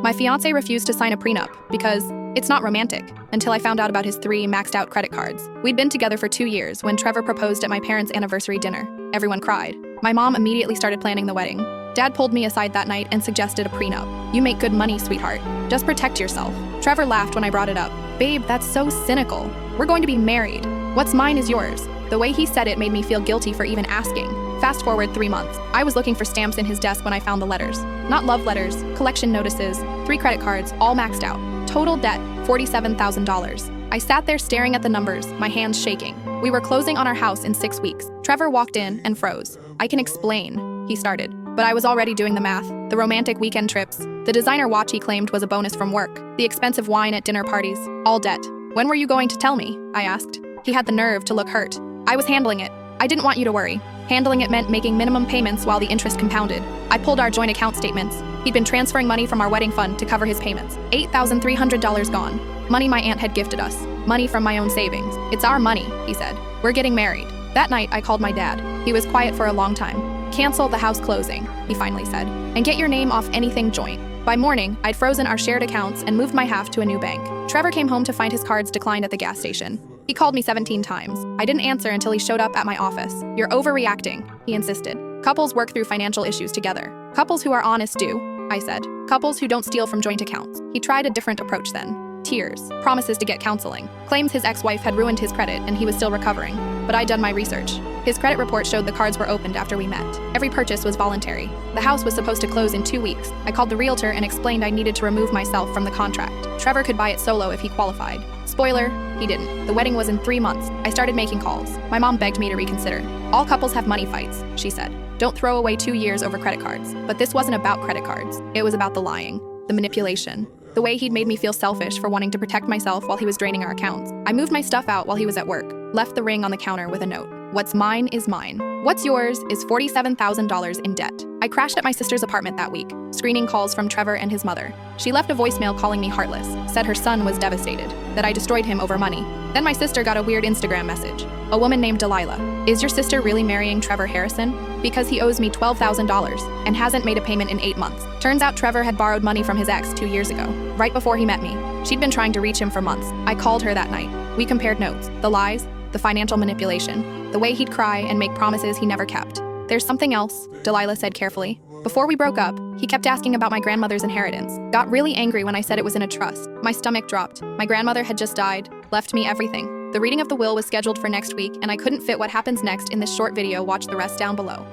My fiancé refused to sign a prenup because it's not romantic, until I found out about his 3 maxed-out credit cards. We'd been together for 2 years when Trevor proposed at my parents' anniversary dinner. Everyone cried. My mom immediately started planning the wedding. Dad pulled me aside that night and suggested a prenup. "You make good money, sweetheart. Just protect yourself." Trevor laughed when I brought it up. "Babe, that's so cynical. We're going to be married. What's mine is yours." The way he said it made me feel guilty for even asking. Fast forward 3 months. I was looking for stamps in his desk when I found the letters. Not love letters, collection notices, 3 credit cards, all maxed out. Total debt, $47,000. I sat there staring at the numbers, my hands shaking. We were closing on our house in 6 weeks. Trevor walked in and froze. "I can explain," he started. But I was already doing the math. The romantic weekend trips, the designer watch he claimed was a bonus from work, the expensive wine at dinner parties, all debt. "When were you going to tell me?" I asked. He had the nerve to look hurt. "I was handling it. I didn't want you to worry." Handling it meant making minimum payments while the interest compounded. I pulled our joint account statements. He'd been transferring money from our wedding fund to cover his payments. $8,300 gone. Money my aunt had gifted us. Money from my own savings. "It's our money," he said. "We're getting married." That night, I called my dad. He was quiet for a long time. "Cancel the house closing," he finally said, "and get your name off anything joint." By morning, I'd frozen our shared accounts and moved my half to a new bank. Trevor came home to find his cards declined at the gas station. He called me 17 times. I didn't answer until he showed up at my office. "You're overreacting," he insisted. "Couples work through financial issues together. Couples who are honest do," I said. "Couples who don't steal from joint accounts." He tried a different approach then. Tears, promises to get counseling, claims his ex-wife had ruined his credit and he was still recovering. But I'd done my research. His credit report showed the cards were opened after we met. Every purchase was voluntary. The house was supposed to close in 2 weeks. I called the realtor and explained I needed to remove myself from the contract. Trevor could buy it solo if he qualified. Spoiler, he didn't. The wedding was in 3 months. I started making calls. My mom begged me to reconsider. "All couples have money fights," she said. "Don't throw away 2 years over credit cards." But this wasn't about credit cards. It was about the lying, the manipulation, the way he'd made me feel selfish for wanting to protect myself while he was draining our accounts. I moved my stuff out while he was at work, left the ring on the counter with a note. "What's mine is mine. What's yours is $47,000 in debt." I crashed at my sister's apartment that week, screening calls from Trevor and his mother. She left a voicemail calling me heartless, said her son was devastated, that I destroyed him over money. Then my sister got a weird Instagram message. A woman named Delilah. "Is your sister really marrying Trevor Harrison? Because he owes me $12,000 and hasn't made a payment in 8 months." Turns out Trevor had borrowed money from his ex 2 years ago, right before he met me. She'd been trying to reach him for months. I called her that night. We compared notes, the lies, the financial manipulation, the way he'd cry and make promises he never kept. "There's something else," Delilah said carefully. "Before we broke up, he kept asking about my grandmother's inheritance. Got really angry when I said it was in a trust. My stomach dropped. My grandmother had just died, left me everything. The reading of the will was scheduled for next week, and I couldn't fit what happens next in this short video. Watch the rest down below.